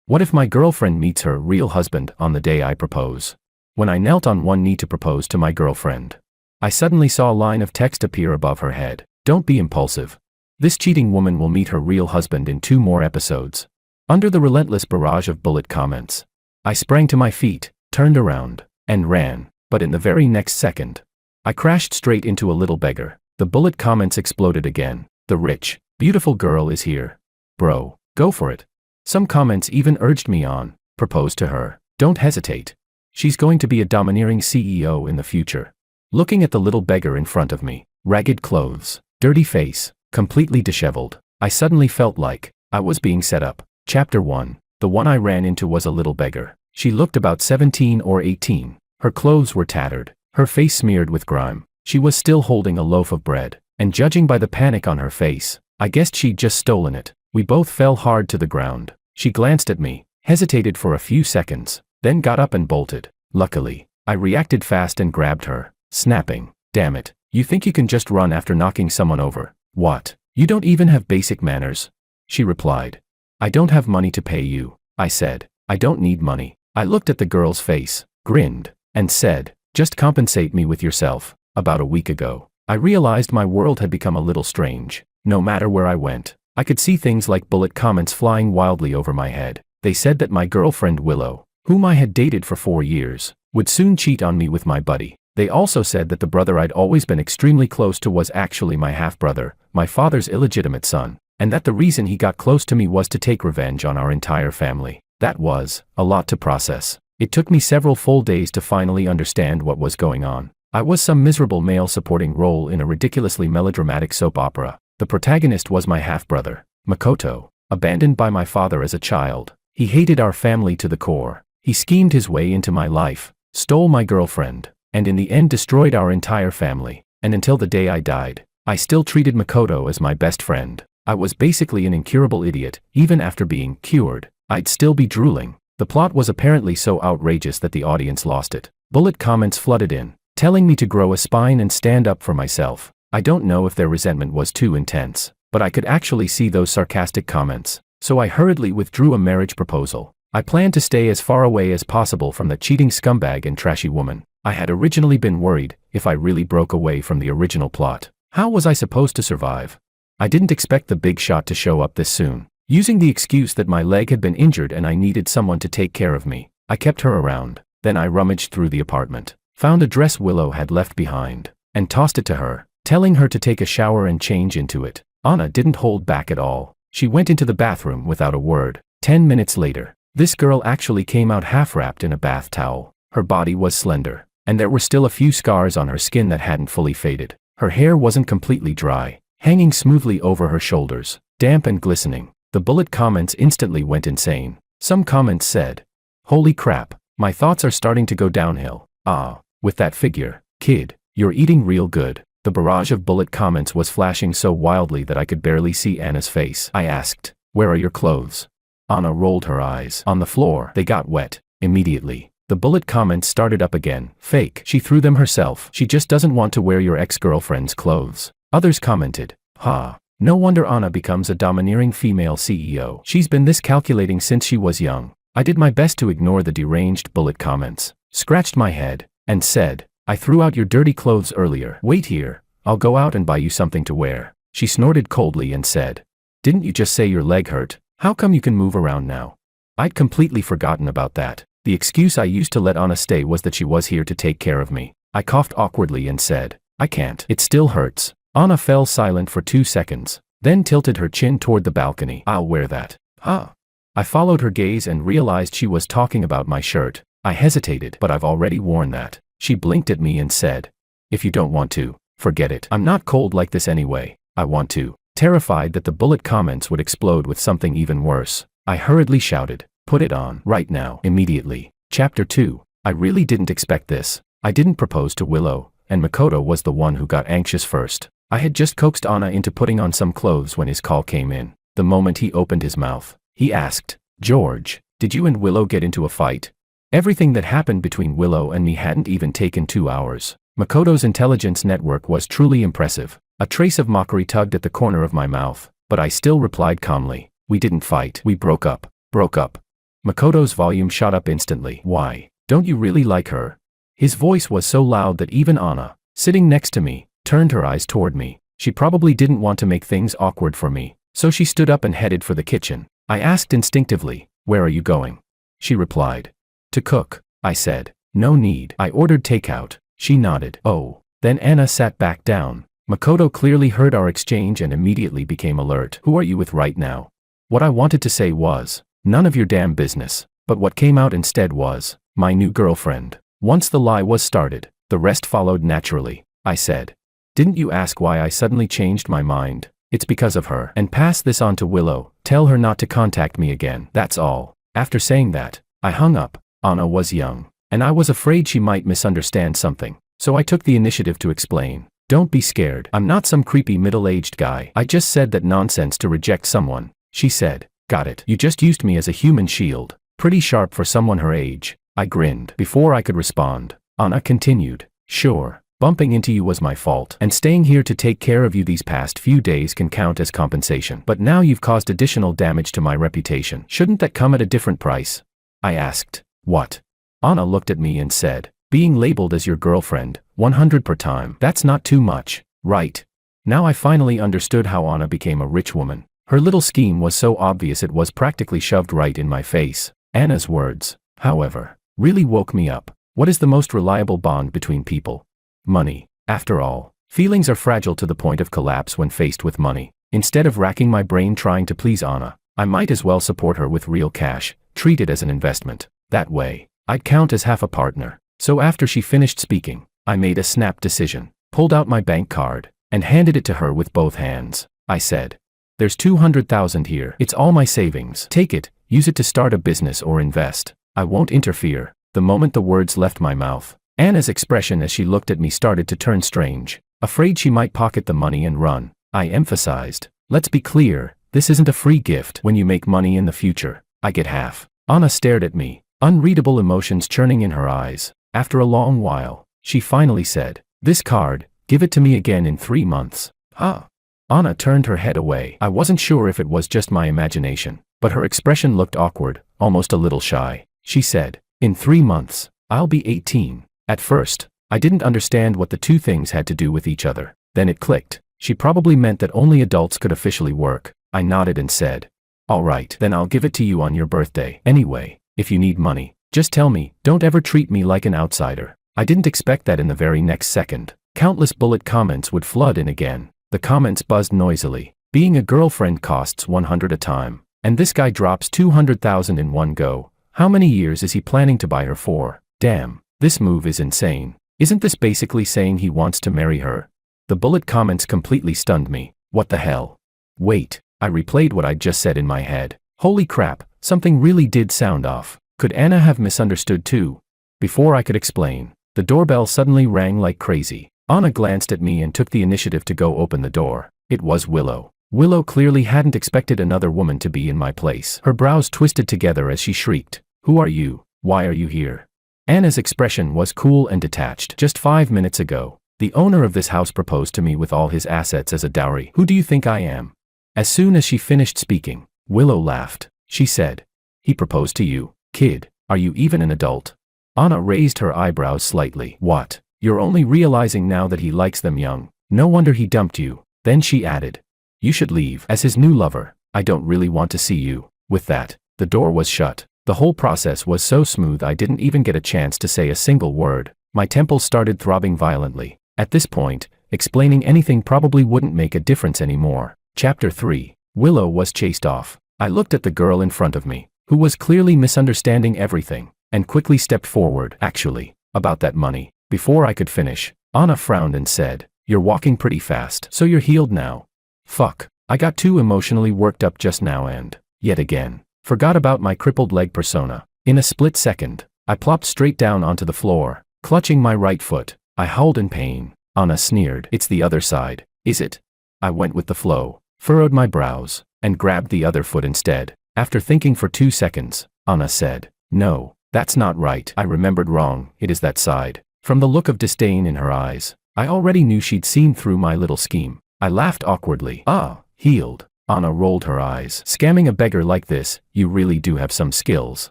What if my girlfriend meets her real husband on the day I propose? When I knelt on one knee to propose to my girlfriend, I suddenly saw a line of text appear above her head. Don't be impulsive. This cheating woman will meet her real husband in 2 more episodes. Under the relentless barrage of bullet comments, I sprang to my feet, turned around, and ran, but in the very next second, I crashed straight into a little beggar. The bullet comments exploded again. The rich, beautiful girl is here. Bro, go for it. Some comments even urged me on. Propose to her. Don't hesitate. She's going to be a domineering CEO in the future. Looking at the little beggar in front of me, ragged clothes, dirty face, completely disheveled, I suddenly felt like I was being set up. Chapter 1. The one I ran into was a little beggar. She looked about 17 or 18. Her clothes were tattered, her face smeared with grime. She was still holding a loaf of bread, and judging by the panic on her face, I guessed she'd just stolen it. We both fell hard to the ground. She glanced at me, hesitated for a few seconds, then got up and bolted. Luckily, I reacted fast and grabbed her, snapping, "Damn it, you think you can just run after knocking someone over? What? You don't even have basic manners?" She replied. "I don't have money to pay you," I said. "I don't need money." I looked at the girl's face, grinned, and said, "Just compensate me with yourself." About a week ago, I realized my world had become a little strange. No matter where I went, I could see things like bullet comments flying wildly over my head. They said that my girlfriend Willow, whom I had dated for 4 years, would soon cheat on me with my buddy. They also said that the brother I'd always been extremely close to was actually my half-brother, my father's illegitimate son, and that the reason he got close to me was to take revenge on our entire family. That was a lot to process. It took me several full days to finally understand what was going on. I was some miserable male supporting role in a ridiculously melodramatic soap opera. The protagonist was my half-brother, Makoto, abandoned by my father as a child. He hated our family to the core. He schemed his way into my life, stole my girlfriend, and in the end destroyed our entire family. And until the day I died, I still treated Makoto as my best friend. I was basically an incurable idiot. Even after being cured, I'd still be drooling. The plot was apparently so outrageous that the audience lost it. Bullet comments flooded in, telling me to grow a spine and stand up for myself. I don't know if their resentment was too intense, but I could actually see those sarcastic comments. So I hurriedly withdrew a marriage proposal. I planned to stay as far away as possible from the cheating scumbag and trashy woman. I had originally been worried if I really broke away from the original plot, how was I supposed to survive? I didn't expect the big shot to show up this soon. Using the excuse that my leg had been injured and I needed someone to take care of me, I kept her around. Then I rummaged through the apartment, found a dress Willow had left behind, and tossed it to her, telling her to take a shower and change into it. Anna didn't hold back at all. She went into the bathroom without a word. 10 minutes later, this girl actually came out half-wrapped in a bath towel. Her body was slender, and there were still a few scars on her skin that hadn't fully faded. Her hair wasn't completely dry, hanging smoothly over her shoulders, damp and glistening. The bullet comments instantly went insane. Some comments said, "Holy crap, my thoughts are starting to go downhill. Ah, with that figure, kid, you're eating real good." The barrage of bullet comments was flashing so wildly that I could barely see Anna's face. I asked, "Where are your clothes?" Anna rolled her eyes. "On the floor." They got wet. Immediately, the bullet comments started up again. "Fake. She threw them herself. She just doesn't want to wear your ex-girlfriend's clothes." Others commented, "Ha. No wonder Anna becomes a domineering female CEO. She's been this calculating since she was young." I did my best to ignore the deranged bullet comments, scratched my head, and said, "I threw out your dirty clothes earlier. Wait here, I'll go out and buy you something to wear." She snorted coldly and said, "Didn't you just say your leg hurt? How come you can move around now?" I'd completely forgotten about that. The excuse I used to let Anna stay was that she was here to take care of me. I coughed awkwardly and said, "I can't. It still hurts." Anna fell silent for 2 seconds, then tilted her chin toward the balcony. "I'll wear that." "Ah." I followed her gaze and realized she was talking about my shirt. I hesitated, "But I've already worn that." She blinked at me and said, "If you don't want to, forget it. I'm not cold like this anyway. I want to." Terrified that the bullet comments would explode with something even worse, I hurriedly shouted, "Put it on, right now, immediately." Chapter 2. I really didn't expect this. I didn't propose to Willow, and Makoto was the one who got anxious first. I had just coaxed Anna into putting on some clothes when his call came in. The moment he opened his mouth, he asked, "George, did you and Willow get into a fight?" Everything that happened between Willow and me hadn't even taken 2 hours. Makoto's intelligence network was truly impressive. A trace of mockery tugged at the corner of my mouth, but I still replied calmly, "We didn't fight. We broke up." Broke up. Makoto's volume shot up instantly. Why? Don't you really like her? His voice was so loud that even Anna, sitting next to me, turned her eyes toward me. She probably didn't want to make things awkward for me, so she stood up and headed for the kitchen. I asked instinctively, "Where are you going?" She replied, "To cook." I said, "No need. I ordered takeout." She nodded. Oh. Then Anna sat back down. Makoto clearly heard our exchange and immediately became alert. "Who are you with right now?" What I wanted to say was, "None of your damn business," but what came out instead was, "My new girlfriend." Once the lie was started, the rest followed naturally. I said, "Didn't you ask why I suddenly changed my mind?" "It's because of her. And pass this on to Willow. Tell her not to contact me again. That's all." After saying that, I hung up. Anna was young, and I was afraid she might misunderstand something, so I took the initiative to explain. "Don't be scared. I'm not some creepy middle-aged guy. I just said that nonsense to reject someone." She said, "Got it. You just used me as a human shield. Pretty sharp for someone her age." I grinned. Before I could respond, Anna continued, "Sure, bumping into you was my fault, and staying here to take care of you these past few days can count as compensation. But now you've caused additional damage to my reputation. Shouldn't that come at a different price?" I asked, "What?" Anna looked at me and said, "Being labeled as your girlfriend, 100 per time. That's not too much, right?" Now I finally understood how Anna became a rich woman. Her little scheme was so obvious it was practically shoved right in my face. Anna's words, however, really woke me up. What is the most reliable bond between people? Money. After all, feelings are fragile to the point of collapse when faced with money. Instead of racking my brain trying to please Anna, I might as well support her with real cash, treat it as an investment. That way, I'd count as half a partner. So after she finished speaking, I made a snap decision, pulled out my bank card, and handed it to her with both hands. I said, "There's 200,000 here. It's all my savings. Take it, use it to start a business or invest. I won't interfere." The moment the words left my mouth, Anna's expression as she looked at me started to turn strange. Afraid she might pocket the money and run, I emphasized, "Let's be clear, this isn't a free gift. When you make money in the future, I get half." Anna stared at me, unreadable emotions churning in her eyes. After a long while, she finally said, "This card, give it to me again in 3 months. Huh? Anna turned her head away. I wasn't sure if it was just my imagination, but her expression looked awkward, almost a little shy. She said, "In 3 months, I'll be 18. At first, I didn't understand what the two things had to do with each other. Then it clicked. She probably meant that only adults could officially work. I nodded and said, "All right, then I'll give it to you on your birthday. Anyway, if you need money, just tell me. Don't ever treat me like an outsider." I didn't expect that in the very next second. Countless bullet comments would flood in again. The comments buzzed noisily. "Being a girlfriend costs 100 a time. And this guy drops 200,000 in one go. How many years is he planning to buy her for? Damn, this move is insane. Isn't this basically saying he wants to marry her?" The bullet comments completely stunned me. What the hell? Wait, I replayed what I'd just said in my head. Holy crap, something really did sound off. Could Anna have misunderstood too? Before I could explain, the doorbell suddenly rang like crazy. Anna glanced at me and took the initiative to go open the door. It was Willow. Willow clearly hadn't expected another woman to be in my place. Her brows twisted together as she shrieked, "Who are you? Why are you here?" Anna's expression was cool and detached. "Just 5 minutes ago, the owner of this house proposed to me with all his assets as a dowry. Who do you think I am?" As soon as she finished speaking, Willow laughed. She said, "He proposed to you? Kid, are you even an adult?" Anna raised her eyebrows slightly. "What? You're only realizing now that he likes them young. No wonder he dumped you." Then she added, "You should leave. As his new lover, I don't really want to see you." With that, the door was shut. The whole process was so smooth I didn't even get a chance to say a single word. My temples started throbbing violently. At this point, explaining anything probably wouldn't make a difference anymore. Chapter 3. Willow was chased off. I looked at the girl in front of me, who was clearly misunderstanding everything, and quickly stepped forward. "Actually, about that money." Before I could finish, Anna frowned and said, "You're walking pretty fast. So you're healed now?" Fuck. I got too emotionally worked up just now and, yet again, forgot about my crippled leg persona. In a split second, I plopped straight down onto the floor, clutching my right foot. I howled in pain. Anna sneered. "It's the other side, is it?" I went with the flow, furrowed my brows, and grabbed the other foot instead. After thinking for 2 seconds, Anna said, "No, that's not right. I remembered wrong. It is that side." From the look of disdain in her eyes, I already knew she'd seen through my little scheme. I laughed awkwardly. "Ah, healed. Anna rolled her eyes. Scamming a beggar like this, you really do have some skills.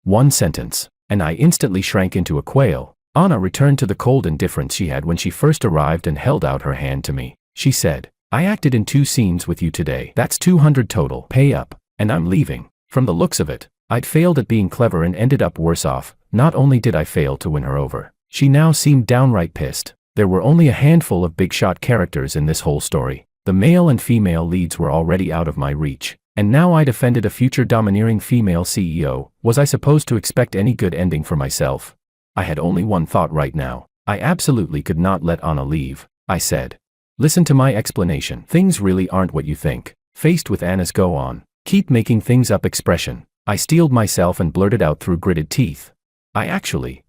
One sentence, and I instantly shrank into a quail. Anna returned to the cold indifference she had when she first arrived and held out her hand to me. She said, I acted in 2 scenes with you today. That's 200 total. Pay up. And I'm leaving. From the looks of it, I'd failed at being clever and ended up worse off. Not only did I fail to win her over, she now seemed downright pissed. There were only a handful of big shot characters in this whole story. The male and female leads were already out of my reach. And now I'd offended a future domineering female CEO. Was I supposed to expect any good ending for myself? I had only one thought right now. I absolutely could not let Anna leave. I said, listen to my explanation. Things really aren't what you think. Faced with Anna's go on, keep making things up expression, I steeled myself and blurted out through gritted teeth. I actually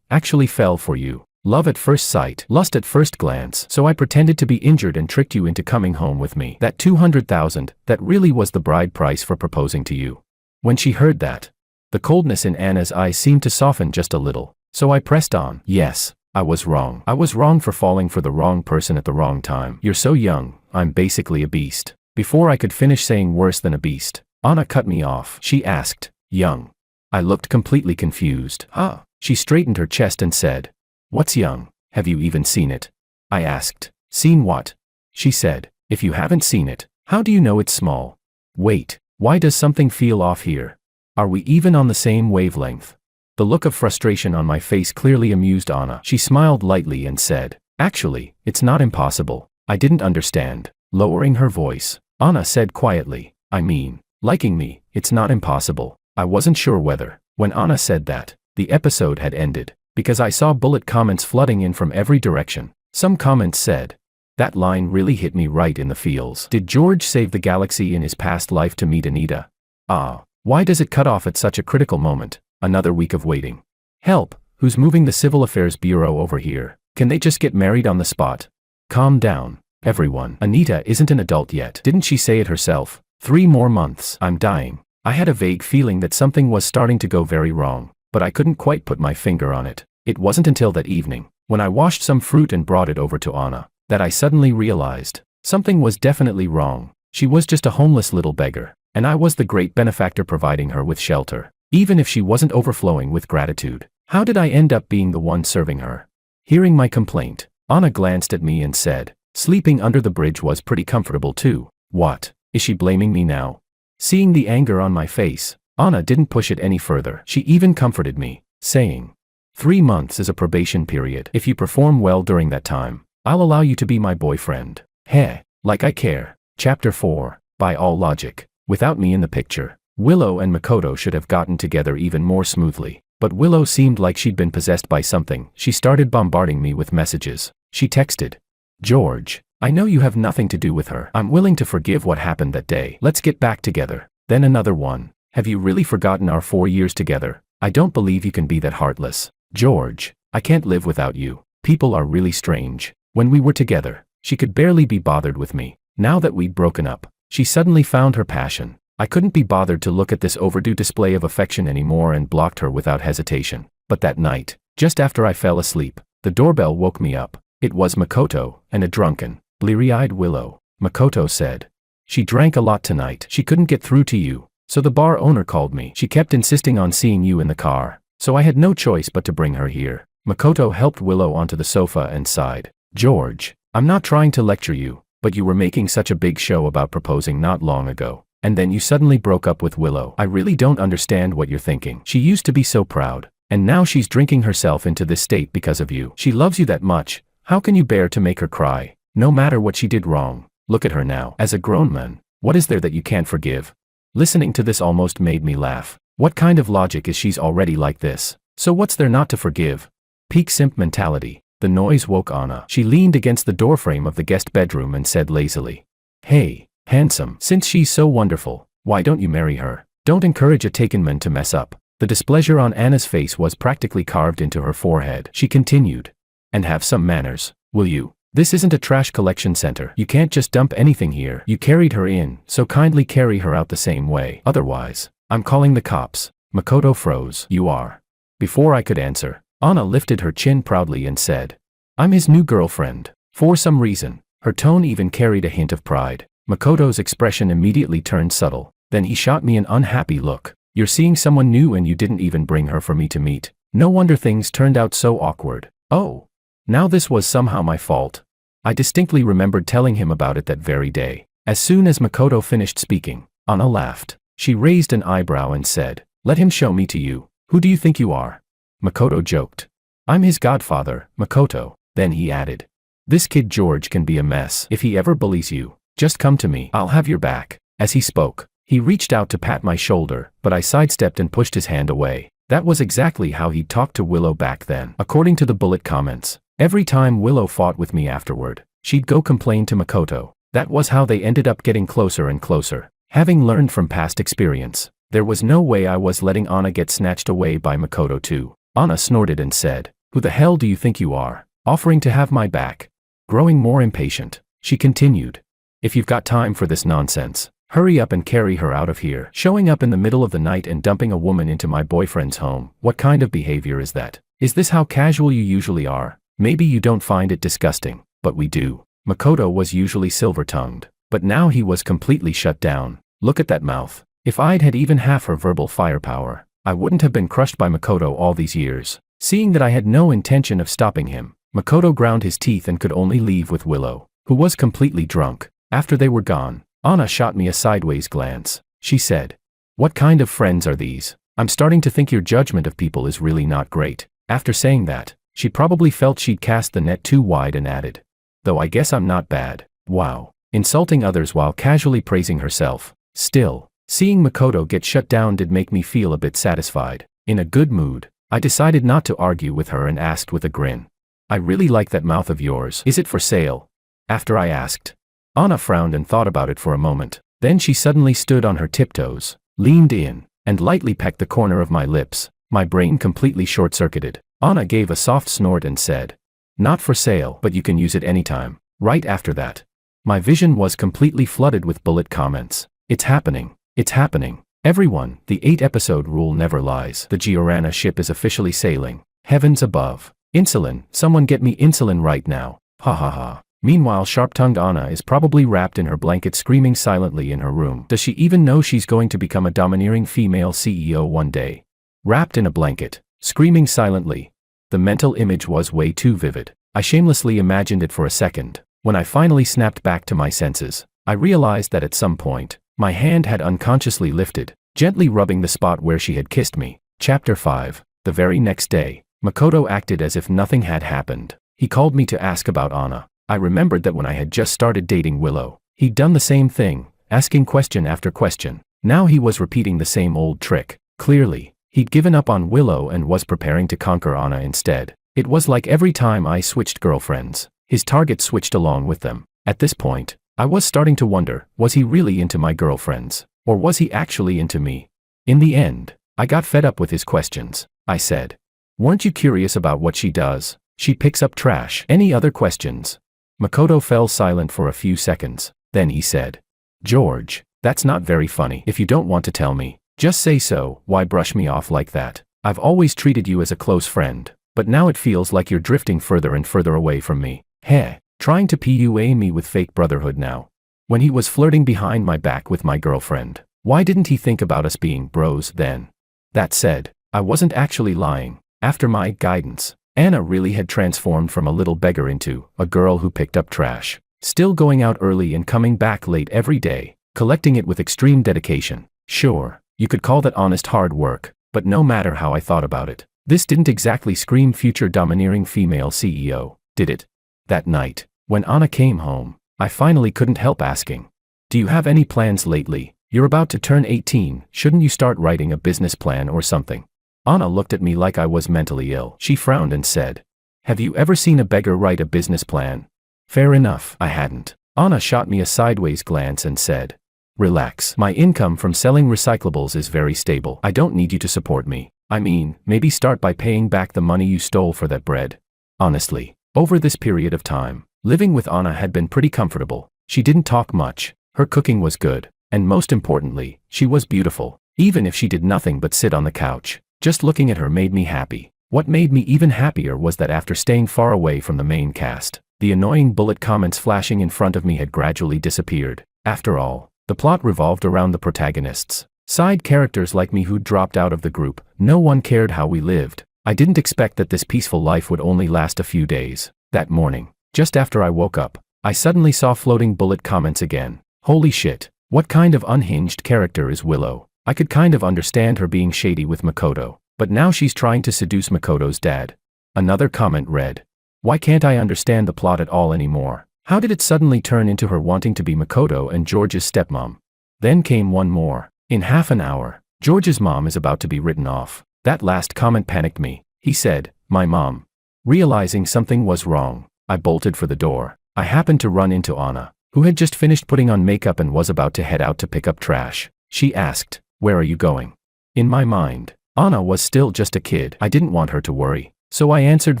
fell for you. Love at first sight, lust at first glance. So I pretended to be injured and tricked you into coming home with me. That 200,000, that really was the bride price for proposing to you. When she heard that, the coldness in Anna's eyes seemed to soften just a little. So I pressed on. Yes, I was wrong. I was wrong for falling for the wrong person at the wrong time. You're so young, I'm basically a beast. Before I could finish saying worse than a beast, Anna cut me off. She asked, young? I looked completely confused. Huh? She straightened her chest and said, what's young? Have you even seen it? I asked. Seen what? She said, if you haven't seen it, how do you know it's small? Wait, why does something feel off here? Are we even on the same wavelength? The look of frustration on my face clearly amused Anna. She smiled lightly and said, actually, it's not impossible. I didn't understand. Lowering her voice, Anna said quietly, I mean, liking me, it's not impossible. I wasn't sure whether, when Anna said that, the episode had ended, because I saw bullet comments flooding in from every direction. Some comments said, that line really hit me right in the feels. Did George save the galaxy in his past life to meet Anita? Why does it cut off at such a critical moment? Another week of waiting. Help, who's moving the Civil Affairs Bureau over here? Can they just get married on the spot? Calm down, everyone. Anita isn't an adult yet. Didn't she say it herself? 3 more months. I'm dying. I had a vague feeling that something was starting to go very wrong, but I couldn't quite put my finger on it. It wasn't until that evening, when I washed some fruit and brought it over to Anna, that I suddenly realized something was definitely wrong. She was just a homeless little beggar, and I was the great benefactor providing her with shelter. Even if she wasn't overflowing with gratitude, how did I end up being the one serving her? Hearing my complaint, Anna glanced at me and said, sleeping under the bridge was pretty comfortable too. What? Is she blaming me now? Seeing the anger on my face, Anna didn't push it any further. She even comforted me, saying, 3 months is a probation period. If you perform well during that time, I'll allow you to be my boyfriend. Heh, like I care. Chapter 4. By all logic, without me in the picture, Willow and Makoto should have gotten together even more smoothly. But Willow seemed like she'd been possessed by something. She started bombarding me with messages. She texted, George, I know you have nothing to do with her. I'm willing to forgive what happened that day. Let's get back together. Then another one. Have you really forgotten our 4 years together? I don't believe you can be that heartless. George, I can't live without you. People are really strange. When we were together, she could barely be bothered with me. Now that we'd broken up, she suddenly found her passion. I couldn't be bothered to look at this overdue display of affection anymore and blocked her without hesitation. But that night, just after I fell asleep, the doorbell woke me up. It was Makoto, and a drunken, bleary-eyed Willow. Makoto said, she drank a lot tonight. She couldn't get through to you. So the bar owner called me. She kept insisting on seeing you in the car. So I had no choice but to bring her here. Makoto helped Willow onto the sofa and sighed. George, I'm not trying to lecture you, but you were making such a big show about proposing not long ago. And then you suddenly broke up with Willow. I really don't understand what you're thinking. She used to be so proud, and now she's drinking herself into this state because of you. She loves you that much. How can you bear to make her cry? No matter what she did wrong. Look at her now. As a grown man, what is there that you can't forgive? Listening to this almost made me laugh. What kind of logic is she's already like this? So what's there not to forgive? Peak simp mentality. The noise woke Anna. She leaned against the doorframe of the guest bedroom and said lazily, hey, handsome, since she's so wonderful, why don't you marry her? Don't encourage a taken man to mess up. The displeasure on Anna's face was practically carved into her forehead. She continued, and have some manners, will you? This isn't a trash collection center. You can't just dump anything here. You carried her in, so kindly carry her out the same way. Otherwise, I'm calling the cops. Makoto froze. You are. Before I could answer, Anna lifted her chin proudly and said, I'm his new girlfriend. For some reason, her tone even carried a hint of pride. Makoto's expression immediately turned subtle. Then he shot me an unhappy look. You're seeing someone new and you didn't even bring her for me to meet. No wonder things turned out so awkward. Oh. Now this was somehow my fault. I distinctly remembered telling him about it that very day. As soon as Makoto finished speaking, Anna laughed. She raised an eyebrow and said, "Let him show me to you. Who do you think you are?" Makoto joked. "I'm his godfather, Makoto." Then he added, "This kid George can be a mess. If he ever bullies you, just come to me. I'll have your back." As he spoke, he reached out to pat my shoulder, but I sidestepped and pushed his hand away. That was exactly how he'd talked to Willow back then. According to the bullet comments, every time Willow fought with me afterward, she'd go complain to Makoto. That was how they ended up getting closer and closer. Having learned from past experience, there was no way I was letting Anna get snatched away by Makoto too. Anna snorted and said, "Who the hell do you think you are? Offering to have my back?" Growing more impatient, she continued, "If you've got time for this nonsense, hurry up and carry her out of here. Showing up in the middle of the night and dumping a woman into my boyfriend's home, what kind of behavior is that? Is this how casual you usually are? Maybe you don't find it disgusting, but we do." Makoto was usually silver-tongued, but now he was completely shut down. Look at that mouth. If I'd had even half her verbal firepower, I wouldn't have been crushed by Makoto all these years. Seeing that I had no intention of stopping him, Makoto ground his teeth and could only leave with Willow, who was completely drunk. After they were gone, Anna shot me a sideways glance. She said, "What kind of friends are these? I'm starting to think your judgment of people is really not great." After saying that, she probably felt she'd cast the net too wide and added, "Though I guess I'm not bad." Wow. Insulting others while casually praising herself. Still, seeing Makoto get shut down did make me feel a bit satisfied. In a good mood, I decided not to argue with her and asked with a grin, "I really like that mouth of yours. Is it for sale?" After I asked, Anna frowned and thought about it for a moment. Then she suddenly stood on her tiptoes, leaned in, and lightly pecked the corner of my lips. My brain completely short-circuited. Anna gave a soft snort and said, "Not for sale, but you can use it anytime." Right after that, my vision was completely flooded with bullet comments. "It's happening. It's happening. Everyone, the 8-episode rule never lies. The Giorana ship is officially sailing. Heavens above. Insulin, someone get me insulin right now. Ha ha ha." Meanwhile, sharp-tongued Anna is probably wrapped in her blanket screaming silently in her room. Does she even know she's going to become a domineering female CEO one day? Wrapped in a blanket, screaming silently. The mental image was way too vivid. I shamelessly imagined it for a second. When I finally snapped back to my senses, I realized that at some point, my hand had unconsciously lifted, gently rubbing the spot where she had kissed me. Chapter 5. The very next day, Makoto acted as if nothing had happened. He called me to ask about Anna. I remembered that when I had just started dating Willow, he'd done the same thing, asking question after question. Now he was repeating the same old trick. Clearly, he'd given up on Willow and was preparing to conquer Anna instead. It was like every time I switched girlfriends, his target switched along with them. At this point, I was starting to wonder, was he really into my girlfriends? Or was he actually into me? In the end, I got fed up with his questions. I said, "Weren't you curious about what she does? She picks up trash." Any other questions? Makoto fell silent for a few seconds. Then he said, "George, that's not very funny. If you don't want to tell me, just say so. Why brush me off like that? I've always treated you as a close friend, but now it feels like you're drifting further and further away from me." Heh, trying to PUA me with fake brotherhood now. When he was flirting behind my back with my girlfriend, why didn't he think about us being bros then? That said, I wasn't actually lying. After my guidance, Anna really had transformed from a little beggar into a girl who picked up trash, still going out early and coming back late every day, collecting it with extreme dedication. Sure, you could call that honest hard work, but no matter how I thought about it, this didn't exactly scream future domineering female CEO, did it? That night, when Anna came home, I finally couldn't help asking, "Do you have any plans lately? You're about to turn 18, shouldn't you start writing a business plan or something?" Anna looked at me like I was mentally ill. She frowned and said, "Have you ever seen a beggar write a business plan?" Fair enough, I hadn't. Anna shot me a sideways glance and said, "Relax. My income from selling recyclables is very stable. I don't need you to support me. I mean, maybe start by paying back the money you stole for that bread." Honestly, over this period of time, living with Anna had been pretty comfortable. She didn't talk much, her cooking was good, and most importantly, she was beautiful. Even if she did nothing but sit on the couch, just looking at her made me happy. What made me even happier was that after staying far away from the main cast, the annoying bullet comments flashing in front of me had gradually disappeared. After all, the plot revolved around the protagonists. Side characters like me who'd dropped out of the group. No one cared how we lived. I didn't expect that this peaceful life would only last a few days. That morning, just after I woke up, I suddenly saw floating bullet comments again. Holy shit, what kind of unhinged character is Willow? I could kind of understand her being shady with Makoto, but now she's trying to seduce Makoto's dad. Another comment read, why can't I understand the plot at all anymore? How did it suddenly turn into her wanting to be Makoto and George's stepmom? Then came one more. In half an hour, George's mom is about to be written off. That last comment panicked me. He said, my mom. Realizing something was wrong, I bolted for the door. I happened to run into Anna, who had just finished putting on makeup and was about to head out to pick up trash. She asked, where are you going? In my mind, Anna was still just a kid. I didn't want her to worry, so I answered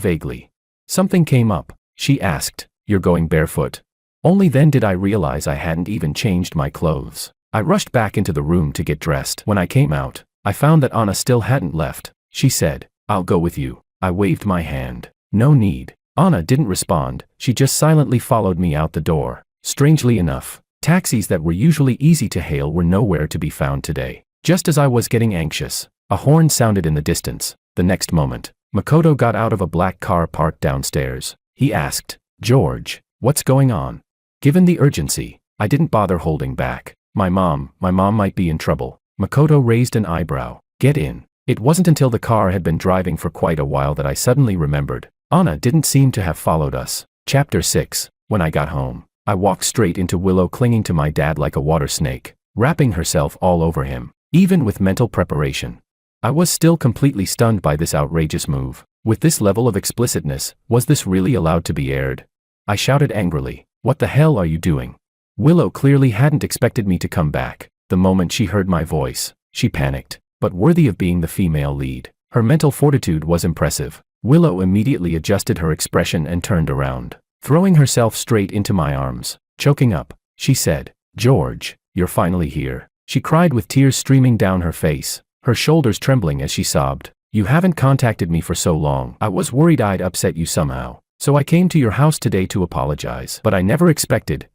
vaguely. Something came up. She asked, you're going barefoot? Only then did I realize I hadn't even changed my clothes. I rushed back into the room to get dressed. When I came out, I found that Anna still hadn't left. She said, I'll go with you. I waved my hand. No need. Anna didn't respond. She just silently followed me out the door. Strangely enough, taxis that were usually easy to hail were nowhere to be found today. Just as I was getting anxious, a horn sounded in the distance. The next moment, Makoto got out of a black car parked downstairs. He asked, George, what's going on? Given the urgency, I didn't bother holding back. My mom might be in trouble. Makoto raised an eyebrow. Get in. It wasn't until the car had been driving for quite a while that I suddenly remembered. Anna didn't seem to have followed us. Chapter 6. When I got home, I walked straight into Willow clinging to my dad like a water snake, wrapping herself all over him, even with mental preparation. I was still completely stunned by this outrageous move. With this level of explicitness, was this really allowed to be aired? I shouted angrily, what the hell are you doing? Willow clearly hadn't expected me to come back. The moment she heard my voice, she panicked, but worthy of being the female lead. Her mental fortitude was impressive. Willow immediately adjusted her expression and turned around, throwing herself straight into my arms. Choking up, she said, George, you're finally here. She cried with tears streaming down her face, her shoulders trembling as she sobbed. You haven't contacted me for so long. I was worried I'd upset you somehow, so I came to your house today to apologize. But I never expected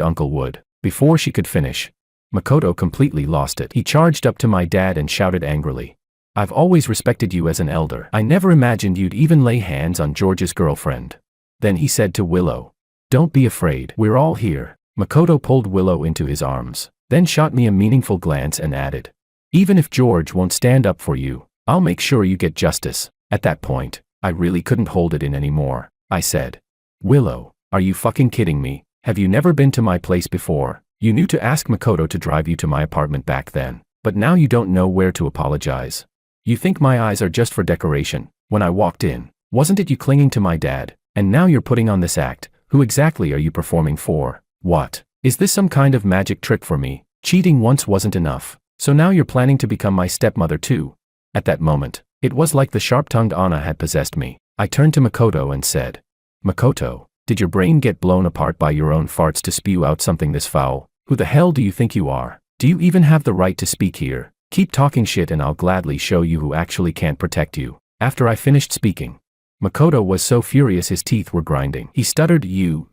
Uncle would. Before she could finish, Makoto completely lost it. He charged up to my dad and shouted angrily, I've always respected you as an elder. I never imagined you'd even lay hands on George's girlfriend. Then he said to Willow, don't be afraid, we're all here. Makoto pulled Willow into his arms, then shot me a meaningful glance and added, even if George won't stand up for you, I'll make sure you get justice. At that point, I really couldn't hold it in anymore. I said, Willow, are you fucking kidding me? Have you never been to my place before? You knew to ask Makoto to drive you to my apartment back then, but now you don't know where to apologize. You think my eyes are just for decoration. When I walked in, wasn't it you clinging to my dad? And now you're putting on this act. Who exactly are you performing for? What? Is this some kind of magic trick for me? Cheating once wasn't enough, so now you're planning to become my stepmother too? At that moment, it was like the sharp-tongued Anna had possessed me. I turned to Makoto and said, Makoto, did your brain get blown apart by your own farts to spew out something this foul? Who the hell do you think you are? Do you even have the right to speak here? Keep talking shit and I'll gladly show you who actually can't protect you. After I finished speaking, Makoto was so furious his teeth were grinding. He stuttered you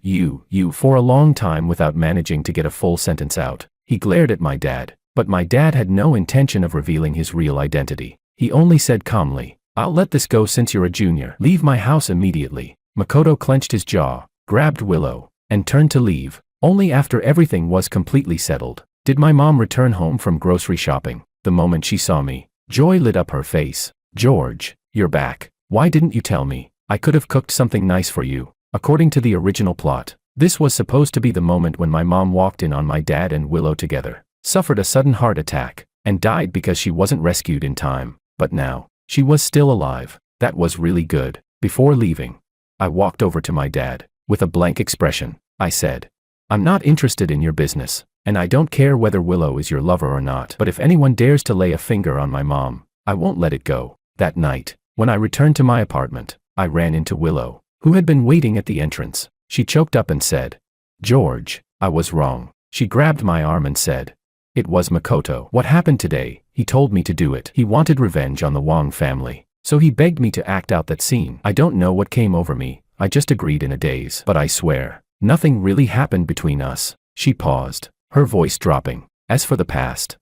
for a long time without managing to get a full sentence out. He glared at my dad, but my dad had no intention of revealing his real identity. He only said calmly, I'll let this go since you're a junior. Leave my house immediately. Makoto clenched his jaw, grabbed Willow, and turned to leave. Only after everything was completely settled did my mom return home from grocery shopping. The moment she saw me, joy lit up her face. George, you're back. Why didn't you tell me? I could have cooked something nice for you. According to the original plot, this was supposed to be the moment when my mom walked in on my dad and Willow together, suffered a sudden heart attack, and died because she wasn't rescued in time. But now, she was still alive. That was really good. Before leaving, I walked over to my dad. With a blank expression, I said, I'm not interested in your business, and I don't care whether Willow is your lover or not. But if anyone dares to lay a finger on my mom, I won't let it go. That night, when I returned to my apartment, I ran into Willow, who had been waiting at the entrance. She choked up and said, George, I was wrong. She grabbed my arm and said, it was Makoto. What happened today? He told me to do it. He wanted revenge on the Wong family, so he begged me to act out that scene. I don't know what came over me. I just agreed in a daze. But I swear, nothing really happened between us. She paused, her voice dropping. As for the past,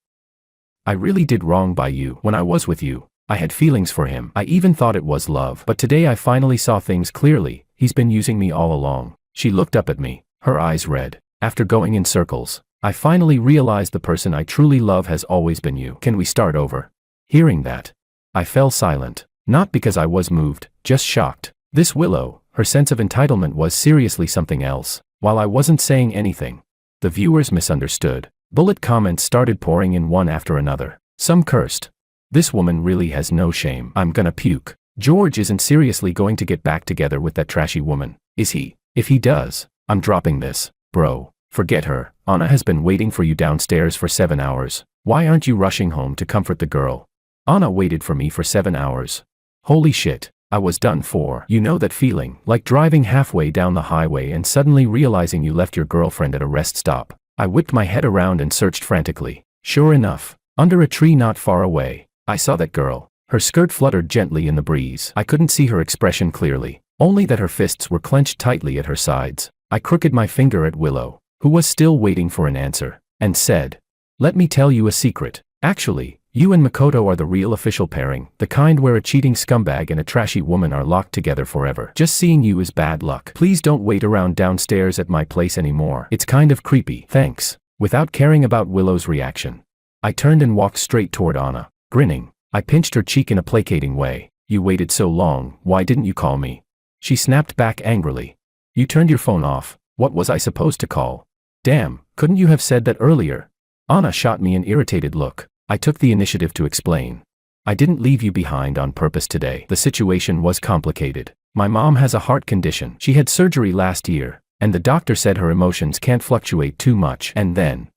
I really did wrong by you. When I was with you, I had feelings for him. I even thought it was love. But today I finally saw things clearly. He's been using me all along. She looked up at me, her eyes red. After going in circles, I finally realized the person I truly love has always been you. Can we start over? Hearing that, I fell silent. Not because I was moved, just shocked. This Willow, her sense of entitlement was seriously something else. While I wasn't saying anything, the viewers misunderstood. Bullet comments started pouring in one after another. Some cursed. This woman really has no shame. I'm gonna puke. George isn't seriously going to get back together with that trashy woman, is he? If he does, I'm dropping this. Bro, forget her. Anna has been waiting for you downstairs for 7 hours. Why aren't you rushing home to comfort the girl? Anna waited for me for 7 hours. Holy shit, I was done for. You know that feeling, like driving halfway down the highway and suddenly realizing you left your girlfriend at a rest stop. I whipped my head around and searched frantically. Sure enough, under a tree not far away, I saw that girl. Her skirt fluttered gently in the breeze. I couldn't see her expression clearly, only that her fists were clenched tightly at her sides. I crooked my finger at Willow, who was still waiting for an answer, and said, "Let me tell you a secret. Actually, you and Makoto are the real official pairing, the kind where a cheating scumbag and a trashy woman are locked together forever. Just seeing you is bad luck. Please don't wait around downstairs at my place anymore. It's kind of creepy. Thanks." Without caring about Willow's reaction, I turned and walked straight toward Anna. Grinning, I pinched her cheek in a placating way. "You waited so long, why didn't you call me?" She snapped back angrily. "You turned your phone off. What was I supposed to call?" "Damn, couldn't you have said that earlier?" Anna shot me an irritated look. I took the initiative to explain. "I didn't leave you behind on purpose today. The situation was complicated. My mom has a heart condition. She had surgery last year, and the doctor said her emotions can't fluctuate too much. And then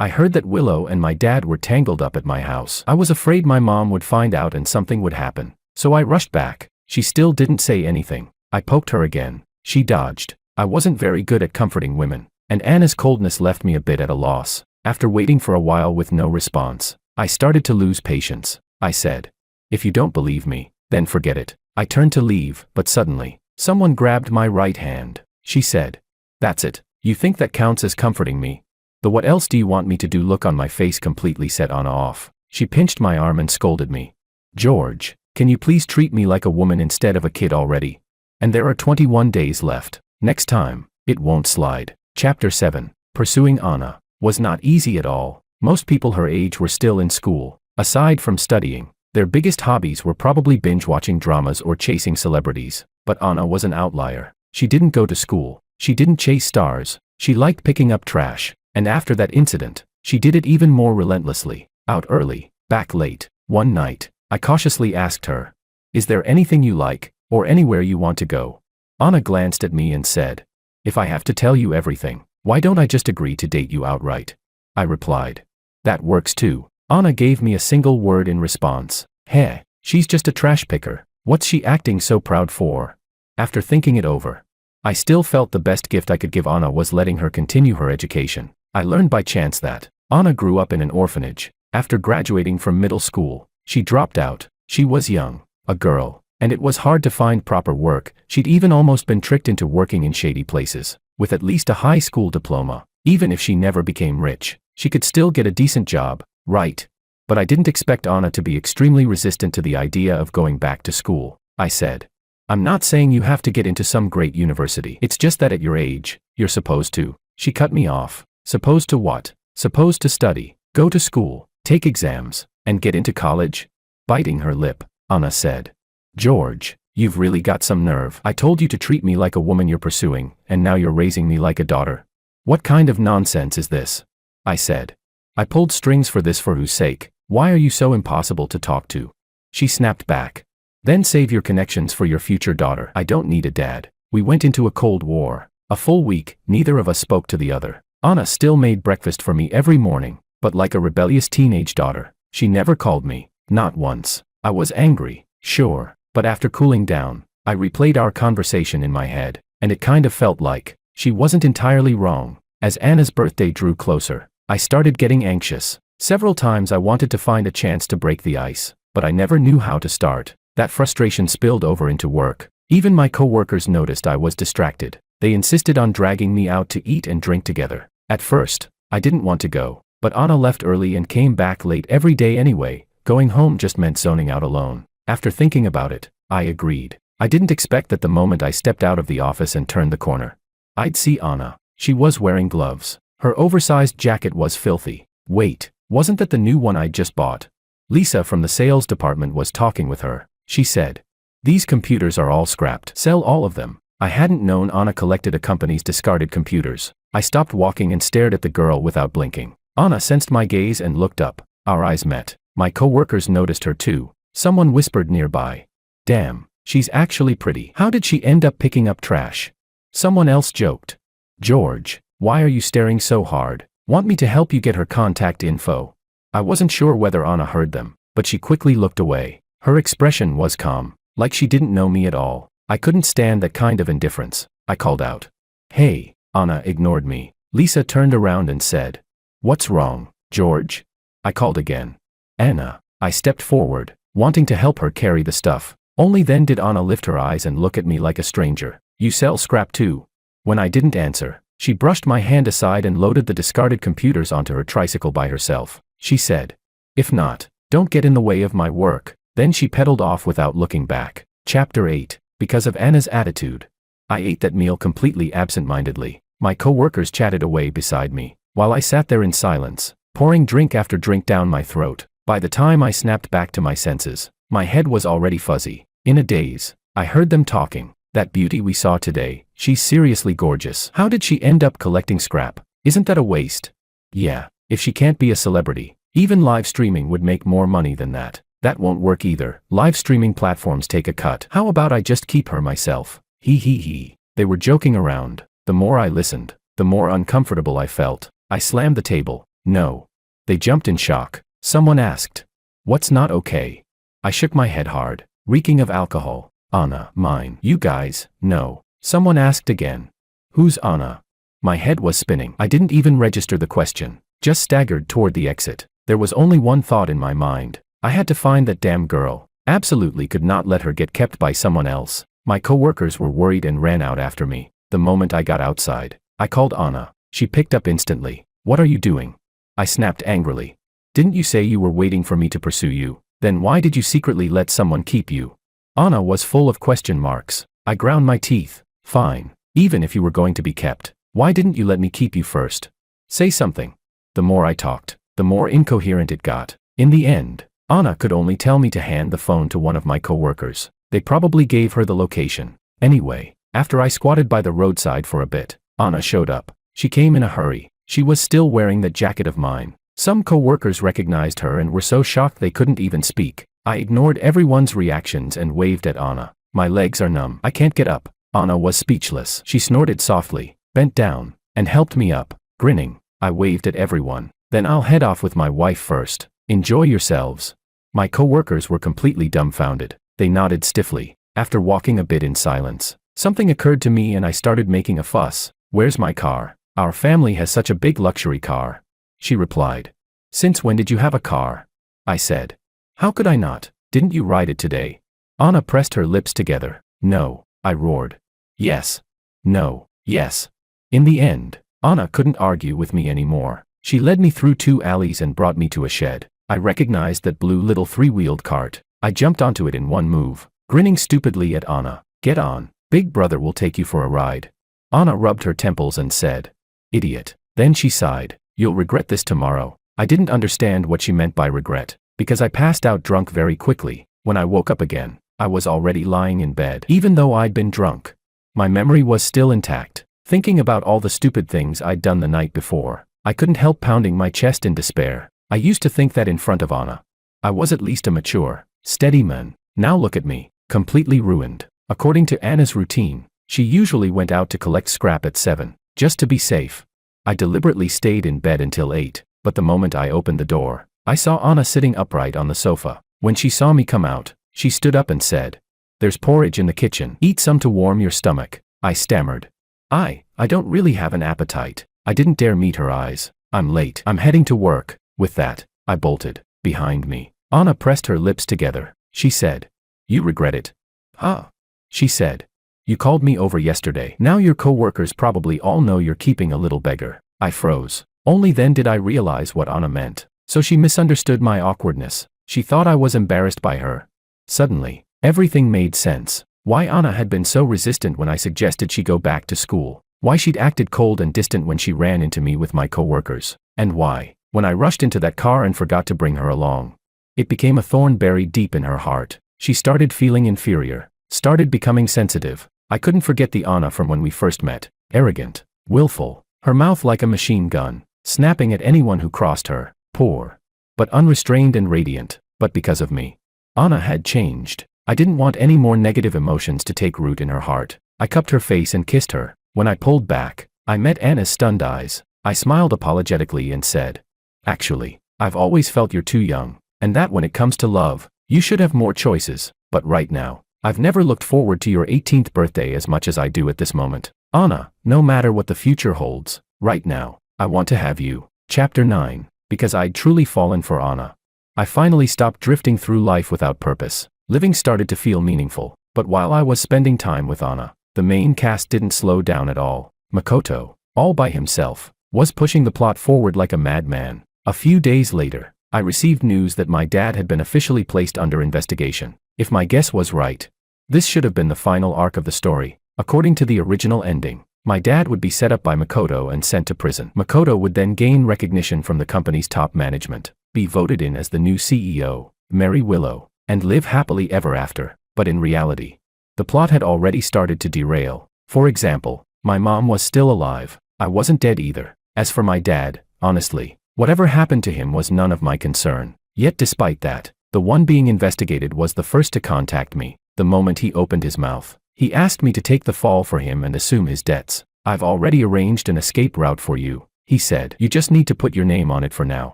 I heard that Willow and my dad were tangled up at my house. I was afraid my mom would find out and something would happen. So I rushed back." She still didn't say anything. I poked her again. She dodged. I wasn't very good at comforting women, and Anna's coldness left me a bit at a loss. After waiting for a while with no response, I started to lose patience. I said, "If you don't believe me, then forget it." I turned to leave, but suddenly, someone grabbed my right hand. She said, "That's it. You think that counts as comforting me? The what else do you want me to do?" Look on my face completely set Anna off. She pinched my arm and scolded me. "George, can you please treat me like a woman instead of a kid already? And there are 21 days left. Next time, it won't slide." Chapter 7. Pursuing Anna was not easy at all. Most people her age were still in school. Aside from studying, their biggest hobbies were probably binge-watching dramas or chasing celebrities. But Anna was an outlier. She didn't go to school. She didn't chase stars. She liked picking up trash. And after that incident, she did it even more relentlessly. Out early, back late. One night, I cautiously asked her, "Is there anything you like, or anywhere you want to go?" Anna glanced at me and said, "If I have to tell you everything, why don't I just agree to date you outright?" I replied, "That works too." Anna gave me a single word in response. "Heh, she's just a trash picker. What's she acting so proud for?" After thinking it over, I still felt the best gift I could give Anna was letting her continue her education. I learned by chance that Anna grew up in an orphanage. After graduating from middle school, she dropped out. She was young, a girl, and it was hard to find proper work. She'd even almost been tricked into working in shady places. With at least a high school diploma, even if she never became rich, she could still get a decent job, right? But I didn't expect Anna to be extremely resistant to the idea of going back to school. I said, "I'm not saying you have to get into some great university. It's just that at your age, you're supposed to." She cut me off. "Supposed to what?" "Supposed to study, go to school, take exams, and get into college?" Biting her lip, Anna said, "George, you've really got some nerve. I told you to treat me like a woman you're pursuing, and now you're raising me like a daughter. What kind of nonsense is this?" I said, "I pulled strings for this for whose sake? Why are you so impossible to talk to?" She snapped back. "Then save your connections for your future daughter. I don't need a dad." We went into a cold war. A full week, neither of us spoke to the other. Anna still made breakfast for me every morning, but like a rebellious teenage daughter, she never called me, not once. I was angry, sure, but after cooling down, I replayed our conversation in my head, and it kind of felt like she wasn't entirely wrong. As Anna's birthday drew closer, I started getting anxious. Several times I wanted to find a chance to break the ice, but I never knew how to start. That frustration spilled over into work. Even my coworkers noticed I was distracted. They insisted on dragging me out to eat and drink together. At first, I didn't want to go, but Anna left early and came back late every day anyway. Going home just meant zoning out alone. After thinking about it, I agreed. I didn't expect that the moment I stepped out of the office and turned the corner, I'd see Anna. She was wearing gloves. Her oversized jacket was filthy. Wait, wasn't that the new one I'd just bought? Lisa from the sales department was talking with her. She said, "These computers are all scrapped. Sell all of them." I hadn't known Anna collected a company's discarded computers. I stopped walking and stared at the girl without blinking. Anna sensed my gaze and looked up. Our eyes met. My co-workers noticed her too. Someone whispered nearby, "Damn, she's actually pretty. How did she end up picking up trash?" Someone else joked, "George, why are you staring so hard? Want me to help you get her contact info?" I wasn't sure whether Anna heard them, but she quickly looked away. Her expression was calm, like she didn't know me at all. I couldn't stand that kind of indifference. I called out, "Hey." Anna ignored me. Lisa turned around and said, "What's wrong, George?" I called again, "Anna." I stepped forward, wanting to help her carry the stuff. Only then did Anna lift her eyes and look at me like a stranger. "You sell scrap too?" When I didn't answer, she brushed my hand aside and loaded the discarded computers onto her tricycle by herself. She said, "If not, don't get in the way of my work." Then she pedaled off without looking back. Chapter 8. Because of Anna's attitude. I ate that meal completely absent-mindedly. My co-workers chatted away beside me, while I sat there in silence, pouring drink after drink down my throat. By the time I snapped back to my senses, my head was already fuzzy. In a daze, I heard them talking. "That beauty we saw today, she's seriously gorgeous. How did she end up collecting scrap? Isn't that a waste?" "Yeah, if she can't be a celebrity, even live streaming would make more money than that." "That won't work either. Live streaming platforms take a cut. How about I just keep her myself?" He. They were joking around. The more I listened, the more uncomfortable I felt. I slammed the table. "No." They jumped in shock. Someone asked, "What's not okay?" I shook my head hard, reeking of alcohol. "Anna, mine." "You guys, no." Someone asked again, "Who's Anna?" My head was spinning. I didn't even register the question, just staggered toward the exit. There was only one thought in my mind. I had to find that damn girl. Absolutely could not let her get kept by someone else. My co-workers were worried and ran out after me. The moment I got outside, I called Anna. She picked up instantly. "What are you doing?" I snapped angrily. "Didn't you say you were waiting for me to pursue you? Then why did you secretly let someone keep you?" Anna was full of question marks. I ground my teeth. "Fine. Even if you were going to be kept, why didn't you let me keep you first? Say something." The more I talked, the more incoherent it got. In the end, Anna could only tell me to hand the phone to one of my co-workers. They probably gave her the location. Anyway, after I squatted by the roadside for a bit, Anna showed up. She came in a hurry. She was still wearing that jacket of mine. Some co-workers recognized her and were so shocked they couldn't even speak. I ignored everyone's reactions and waved at Anna. "My legs are numb. I can't get up." Anna was speechless. She snorted softly, bent down, and helped me up. Grinning, I waved at everyone. "Then I'll head off with my wife first. Enjoy yourselves." My co-workers were completely dumbfounded. They nodded stiffly. After walking a bit in silence, something occurred to me and I started making a fuss. "Where's my car? Our family has such a big luxury car." She replied, "Since when did you have a car?" I said, "How could I not? Didn't you ride it today?" Anna pressed her lips together. "No," I roared. "Yes. No. Yes." In the end, Anna couldn't argue with me anymore. She led me through 2 alleys and brought me to a shed. I recognized that blue little 3-wheeled cart. I jumped onto it in one move, grinning stupidly at Anna. "Get on. Big brother will take you for a ride." Anna rubbed her temples and said, "Idiot." Then she sighed. "You'll regret this tomorrow." I didn't understand what she meant by regret, because I passed out drunk very quickly. When I woke up again, I was already lying in bed, even though I'd been drunk. My memory was still intact. Thinking about all the stupid things I'd done the night before, I couldn't help pounding my chest in despair. I used to think that in front of Anna, I was at least a mature, steady man. Now look at me, completely ruined. According to Anna's routine, she usually went out to collect scrap at 7, just to be safe. I deliberately stayed in bed until 8, but the moment I opened the door, I saw Anna sitting upright on the sofa. When she saw me come out, she stood up and said, "There's porridge in the kitchen. Eat some to warm your stomach." I stammered. I don't really have an appetite." I didn't dare meet her eyes. "I'm late. I'm heading to work." With that, I bolted. Behind me, Anna pressed her lips together. She said, "You regret it?" "Huh?" She said, "You called me over yesterday. Now your co-workers probably all know you're keeping a little beggar." I froze. Only then did I realize what Anna meant. So she misunderstood my awkwardness. She thought I was embarrassed by her. Suddenly, everything made sense. Why Anna had been so resistant when I suggested she go back to school. Why she'd acted cold and distant when she ran into me with my coworkers. And why, when I rushed into that car and forgot to bring her along. It became a thorn buried deep in her heart. She started feeling inferior. Started becoming sensitive. I couldn't forget the Anna from when we first met. Arrogant. Willful. Her mouth like a machine gun. Snapping at anyone who crossed her. Poor. But unrestrained and radiant. But because of me. Anna had changed. I didn't want any more negative emotions to take root in her heart. I cupped her face and kissed her. When I pulled back, I met Anna's stunned eyes. I smiled apologetically and said, "Actually, I've always felt you're too young, and that when it comes to love, you should have more choices, but right now, I've never looked forward to your 18th birthday as much as I do at this moment. Anna, no matter what the future holds, right now, I want to have you." Chapter 9. Because I'd truly fallen for Anna. I finally stopped drifting through life without purpose. Living started to feel meaningful, but while I was spending time with Anna, the main cast didn't slow down at all. Makoto, all by himself, was pushing the plot forward like a madman. A few days later, I received news that my dad had been officially placed under investigation. If my guess was right, this should have been the final arc of the story. According to the original ending, my dad would be set up by Makoto and sent to prison. Makoto would then gain recognition from the company's top management, be voted in as the new CEO, marry Willow, and live happily ever after. But in reality, the plot had already started to derail. For example, my mom was still alive. I wasn't dead either. As for my dad, honestly, whatever happened to him was none of my concern. Yet despite that, the one being investigated was the first to contact me. The moment he opened his mouth, he asked me to take the fall for him and assume his debts. "I've already arranged an escape route for you," he said. "You just need to put your name on it for now.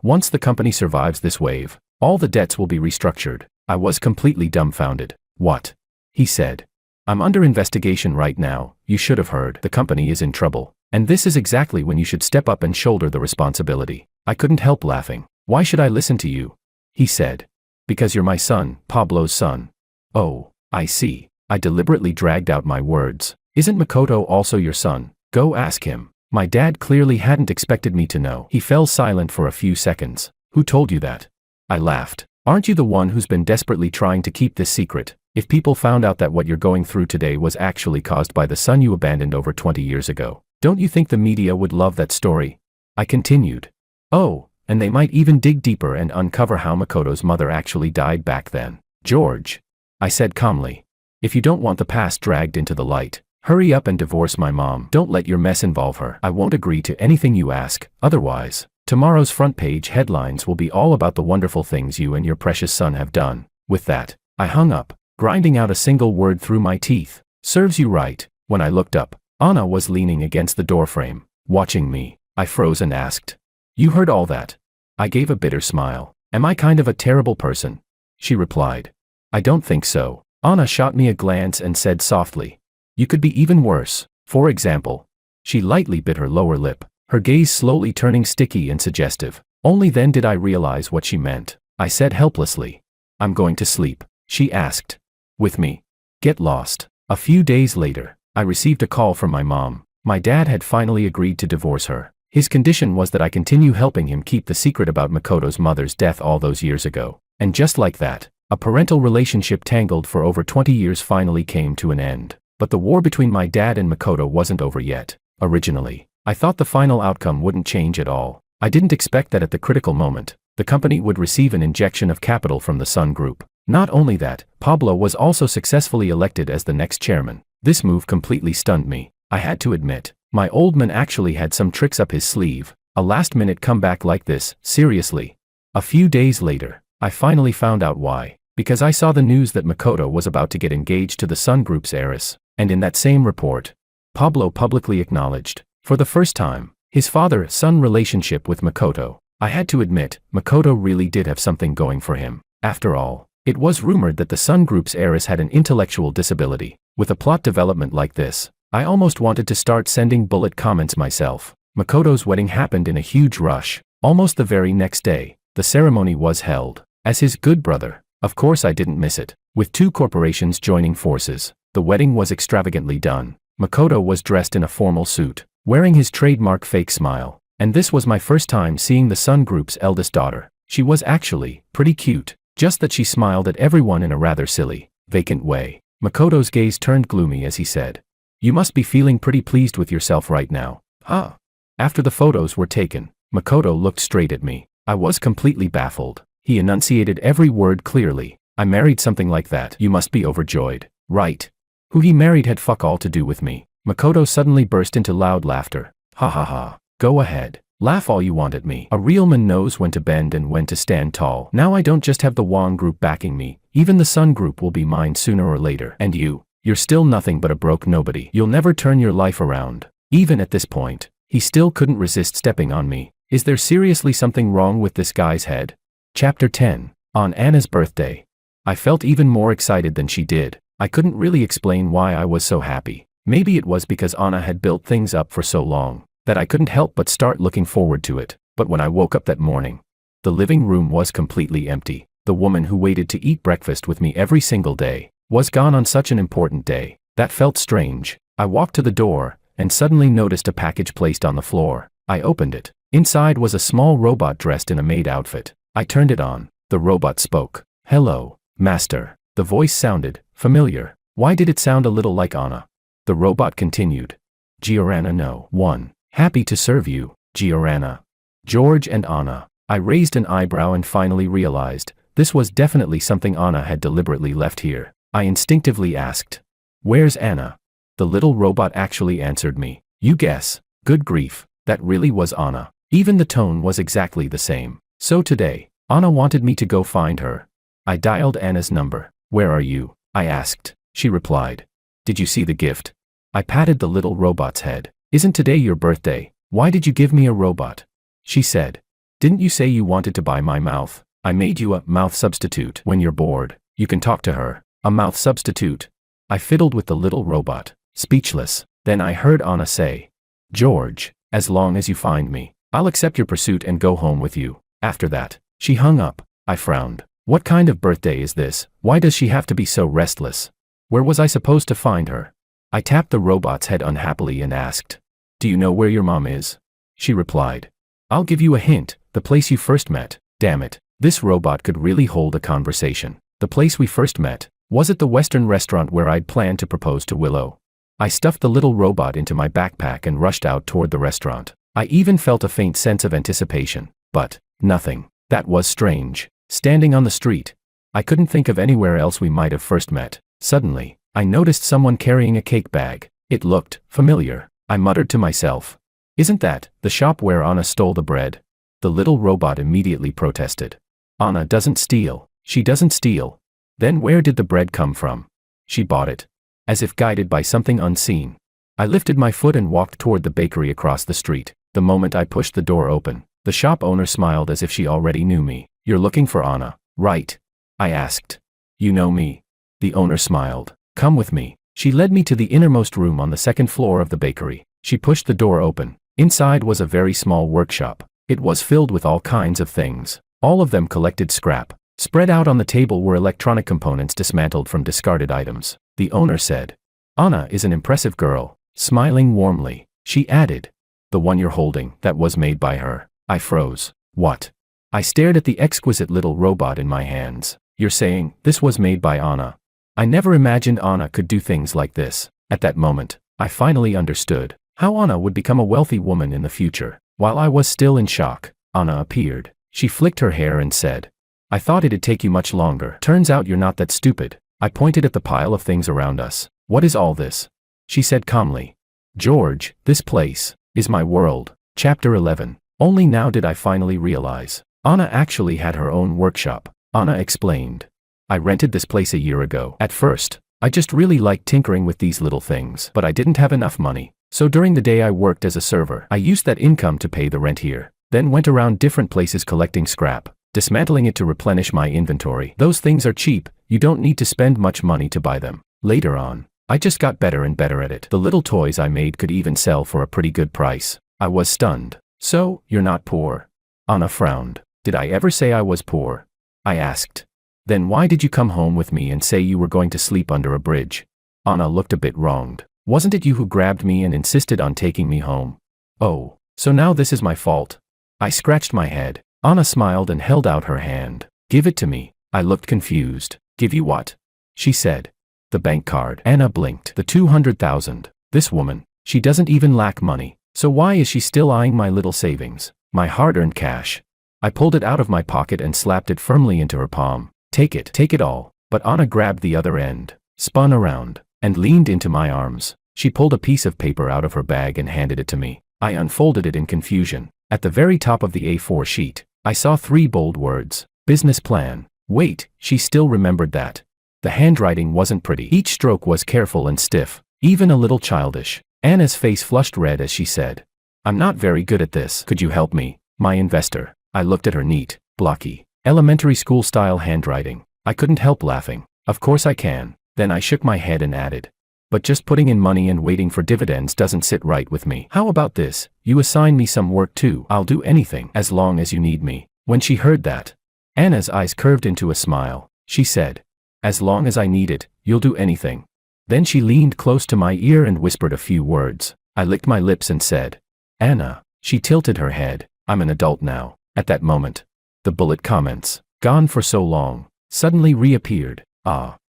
Once the company survives this wave, all the debts will be restructured." I was completely dumbfounded. "What?" he said. "I'm under investigation right now. You should have heard. The company is in trouble. And this is exactly when you should step up and shoulder the responsibility." I couldn't help laughing. "Why should I listen to you?" he said. "Because you're my son, Pablo's son." "Oh, I see." I deliberately dragged out my words. "Isn't Makoto also your son? Go ask him." My dad clearly hadn't expected me to know. He fell silent for a few seconds. "Who told you that?" I laughed. "Aren't you the one who's been desperately trying to keep this secret? If people found out that what you're going through today was actually caused by the son you abandoned over 20 years ago, don't you think the media would love that story?" I continued. "Oh, and they might even dig deeper and uncover how Makoto's mother actually died back then." "George," I said calmly, "if you don't want the past dragged into the light, hurry up and divorce my mom. Don't let your mess involve her. I won't agree to anything you ask, otherwise, tomorrow's front page headlines will be all about the wonderful things you and your precious son have done." With that, I hung up, grinding out a single word through my teeth. "Serves you right." When I looked up, Anna was leaning against the doorframe, watching me. I froze and asked, "You heard all that?" I gave a bitter smile. "Am I kind of a terrible person?" She replied, "I don't think so." Anna shot me a glance and said softly, "You could be even worse. For example." She lightly bit her lower lip, her gaze slowly turning sticky and suggestive. Only then did I realize what she meant. I said helplessly, "I'm going to sleep." She asked, "With me?" "Get lost." A few days later, I received a call from my mom. My dad had finally agreed to divorce her. His condition was that I continue helping him keep the secret about Makoto's mother's death all those years ago. And just like that, a parental relationship tangled for over 20 years finally came to an end. But the war between my dad and Makoto wasn't over yet. Originally, I thought the final outcome wouldn't change at all. I didn't expect that at the critical moment, the company would receive an injection of capital from the Sun Group. Not only that, Pablo was also successfully elected as the next chairman. This move completely stunned me. I had to admit, my old man actually had some tricks up his sleeve. A last-minute comeback like this, seriously. A few days later, I finally found out why. Because I saw the news that Makoto was about to get engaged to the Sun Group's heiress. And in that same report, Pablo publicly acknowledged, for the first time, his father-son relationship with Makoto. I had to admit, Makoto really did have something going for him. After all, it was rumored that the Sun Group's heiress had an intellectual disability. With a plot development like this, I almost wanted to start sending bullet comments myself. Makoto's wedding happened in a huge rush. Almost the very next day, the ceremony was held. As his good brother, of course I didn't miss it. With two corporations joining forces, the wedding was extravagantly done. Makoto was dressed in a formal suit, wearing his trademark fake smile. And this was my first time seeing the Sun Group's eldest daughter. She was actually pretty cute, just that she smiled at everyone in a rather silly, vacant way. Makoto's gaze turned gloomy as he said, "You must be feeling pretty pleased with yourself right now, huh?" After the photos were taken, Makoto looked straight at me. I was completely baffled. He enunciated every word clearly. "I married something like that. You must be overjoyed, right?" Who he married had fuck all to do with me. Makoto suddenly burst into loud laughter. "Ha ha ha. Go ahead. Laugh all you want at me. A real man knows when to bend and when to stand tall. Now I don't just have the Wong Group backing me, even the Sun Group will be mine sooner or later. And you're still nothing but a broke nobody. You'll never turn your life around." Even at this point, he still couldn't resist stepping on me. Is there seriously something wrong with this guy's head? Chapter 10. On Anna's birthday. I felt even more excited than she did. I couldn't really explain why I was so happy. Maybe it was because Anna had built things up for so long that I couldn't help but start looking forward to it. But when I woke up that morning, the living room was completely empty. The woman who waited to eat breakfast with me every single day was gone on such an important day. That felt strange. I walked to the door and suddenly noticed a package placed on the floor. I opened it. Inside was a small robot dressed in a maid outfit. I turned it on. The robot spoke. "Hello, Master." The voice sounded familiar. Why did it sound a little like Anna? The robot continued. "Giorana no. 1. Happy to serve you, Giorana." George and Anna. I raised an eyebrow and finally realized this was definitely something Anna had deliberately left here. I instinctively asked, "Where's Anna?" The little robot actually answered me. You guess. Good grief, that really was Anna. Even the tone was exactly the same. So today, Anna wanted me to go find her. I dialed Anna's number. "Where are you?" I asked. She replied, "Did you see the gift?" I patted the little robot's head. "Isn't today your birthday? Why did you give me a robot?" She said, "Didn't you say you wanted to buy my mouth? I made you a mouth substitute. When you're bored, you can talk to her." A mouth substitute? I fiddled with the little robot, speechless. Then I heard Anna say, "George, as long as you find me, I'll accept your pursuit and go home with you." After that, she hung up. I frowned. What kind of birthday is this? Why does she have to be so restless? Where was I supposed to find her? I tapped the robot's head unhappily and asked, "Do you know where your mom is?" She replied, "I'll give you a hint, the place you first met." Damn it, this robot could really hold a conversation. The place we first met, was it the Western restaurant where I'd planned to propose to Willow? I stuffed the little robot into my backpack and rushed out toward the restaurant. I even felt a faint sense of anticipation, but nothing. That was strange. Standing on the street, I couldn't think of anywhere else we might have first met. Suddenly, I noticed someone carrying a cake bag. It looked familiar. I muttered to myself, "Isn't that the shop where Anna stole the bread?" The little robot immediately protested. "Anna doesn't steal. She doesn't steal." Then where did the bread come from? She bought it. As if guided by something unseen, I lifted my foot and walked toward the bakery across the street. The moment I pushed the door open, the shop owner smiled as if she already knew me. "You're looking for Anna, right?" I asked. "You know me." The owner smiled. "Come with me." She led me to the innermost room on the second floor of the bakery. She pushed the door open. Inside was a very small workshop. It was filled with all kinds of things. All of them collected scrap. Spread out on the table were electronic components dismantled from discarded items. The owner said, "Anna is an impressive girl." Smiling warmly, she added, "The one you're holding, that was made by her." I froze. What? I stared at the exquisite little robot in my hands. "You're saying, this was made by Anna?" I never imagined Anna could do things like this. At that moment, I finally understood how Anna would become a wealthy woman in the future. While I was still in shock, Anna appeared. She flicked her hair and said, "I thought it'd take you much longer. Turns out you're not that stupid." I pointed at the pile of things around us. "What is all this?" She said calmly, "George, this place is my world." Chapter 11. Only now did I finally realize Anna actually had her own workshop. Anna explained, "I rented this place a year ago. At first, I just really liked tinkering with these little things, but I didn't have enough money. So during the day I worked as a server. I used that income to pay the rent here, then went around different places collecting scrap, dismantling it to replenish my inventory. Those things are cheap, you don't need to spend much money to buy them. Later on, I just got better and better at it. The little toys I made could even sell for a pretty good price." I was stunned. "So, you're not poor?" Anna frowned. "Did I ever say I was poor?" I asked. "Then why did you come home with me and say you were going to sleep under a bridge?" Anna looked a bit wronged. "Wasn't it you who grabbed me and insisted on taking me home?" "Oh, So now this is my fault. I scratched my head. Anna smiled and held out her hand. Give it to me. I looked confused. Give you what? She said. The bank card. Anna blinked. The 200,000. This woman, she doesn't even lack money. So why is she still eyeing my little savings? My hard-earned cash. I pulled it out of my pocket and slapped it firmly into her palm. Take it all. But Anna grabbed the other end, spun around, and leaned into my arms. She pulled a piece of paper out of her bag and handed it to me. I unfolded it in confusion. At the very top of the A4 sheet, I saw 3 bold words. Business plan. Wait, she still remembered that. The handwriting wasn't pretty. Each stroke was careful and stiff, even a little childish. Anna's face flushed red as she said, I'm not very good at this. Could you help me? My investor. I looked at her neat, blocky, elementary school-style handwriting. I couldn't help laughing. Of course I can. Then I shook my head and added, but just putting in money and waiting for dividends doesn't sit right with me. How about this? You assign me some work too. I'll do anything as long as you need me. When she heard that, Anna's eyes curved into a smile. She said, as long as I need it, you'll do anything. Then she leaned close to my ear and whispered a few words. I licked my lips and said, Anna. She tilted her head. I'm an adult now. At that moment, the bullet comments, gone for so long, suddenly reappeared.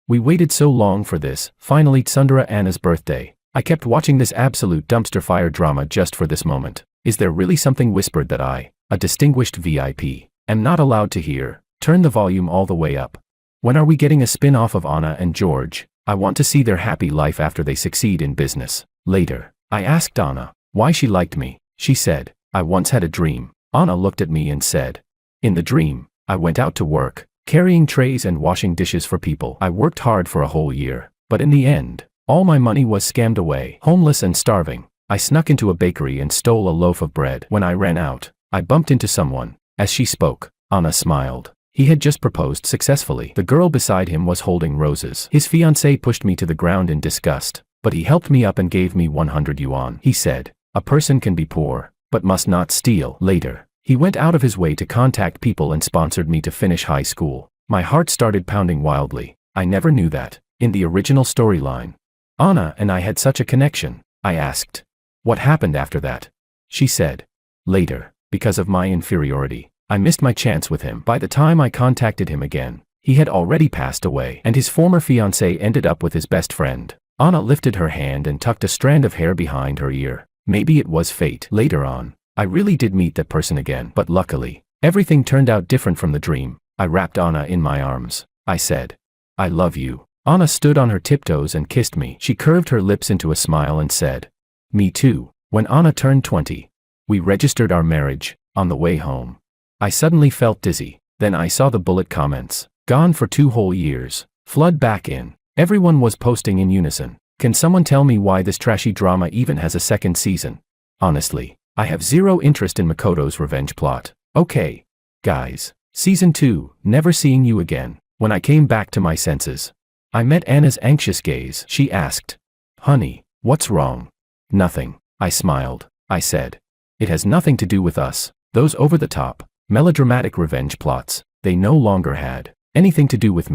We waited so long for this. Finally, Tsundere Anna's birthday. I kept watching this absolute dumpster fire drama just for this moment. Is there really something whispered that I, a distinguished VIP, am not allowed to hear? Turn the volume all the way up. When are we getting a spin-off of Anna and George? I want to see their happy life after they succeed in business. Later, I asked Anna why she liked me. She said, I once had a dream. Anna looked at me and said, in the dream, I went out to work, carrying trays and washing dishes for people. I worked hard for a whole year, but in the end, all my money was scammed away. Homeless and starving, I snuck into a bakery and stole a loaf of bread. When I ran out, I bumped into someone. As she spoke, Anna smiled. He had just proposed successfully. The girl beside him was holding roses. His fiancée pushed me to the ground in disgust, but he helped me up and gave me 100 yuan. He said, a person can be poor, but must not steal. Later, he went out of his way to contact people and sponsored me to finish high school. My heart started pounding wildly. I never knew that, in the original storyline, Anna and I had such a connection. I asked, what happened after that? She said, later, because of my inferiority, I missed my chance with him. By the time I contacted him again, he had already passed away, and his former fiancée ended up with his best friend. Anna lifted her hand and tucked a strand of hair behind her ear. Maybe it was fate. Later on, I really did meet that person again, but luckily, everything turned out different from the dream. I wrapped Anna in my arms. I said, I love you. Anna stood on her tiptoes and kissed me. She curved her lips into a smile and said, me too. When Anna turned 20, we registered our marriage. On the way home, I suddenly felt dizzy. Then I saw the bullet comments. Gone for 2 whole years. Flood back in. Everyone was posting in unison. Can someone tell me why this trashy drama even has a second season? Honestly, I have zero interest in Makoto's revenge plot. Okay, guys. Season 2, Never Seeing You Again. When I came back to my senses, I met Anna's anxious gaze. She asked, honey, what's wrong? Nothing. I smiled. I said, it has nothing to do with us. Those over-the-top, melodramatic revenge plots, they no longer had anything to do with me.